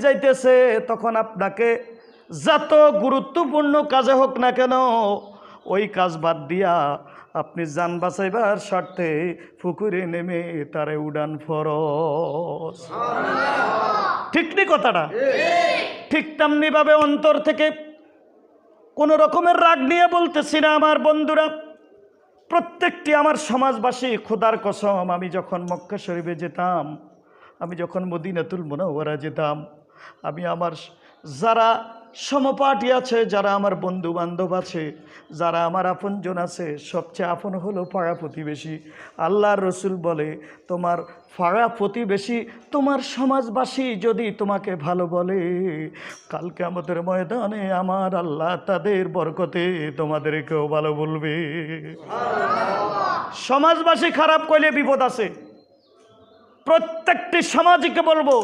যাইতেছে, তখন আপনাকে যত গুরুত্বপূর্ণ কাজে হোক না কেন ওই কাজ বাদ দিয়া আপনি জান বাঁচাইবার স্বার্থে পুকুরে নেমে তারে উড়ান ফরজ। ঠিক নি কথাটা? ঠিক তেমনি ভাবে অন্তর থেকে কোনো রকমের রাগ নিয়ে বলতেছি না আমার বন্ধুরা, প্রত্যেকটি আমার সমাজবাসী, খোদার কসম, আমি যখন মক্কা শরীফে যেতাম, আমি যখন মদিনাতুল মুনাওয়ারা যেতাম, আমি আমার যারা সমপাঠী আছে, যারা আমার বন্ধু বান্ধব আছে, যারা আমার আপনজন আছে, সবচেয়ে আপন হলো পাড়া প্রতিবেশী। আল্লাহর রসুল বলে, তোমার পাড়া প্রতিবেশী, তোমার সমাজবাসী যদি তোমাকে ভালো বলে, কাল কিয়ামতের ময়দানে আমার আল্লাহ তাদের বরকতে তোমাদেরকেও ভালো বলবে। সমাজবাসী খারাপ করলে বিপদ আছে। প্রত্যেকটি সমাজকে বলবো,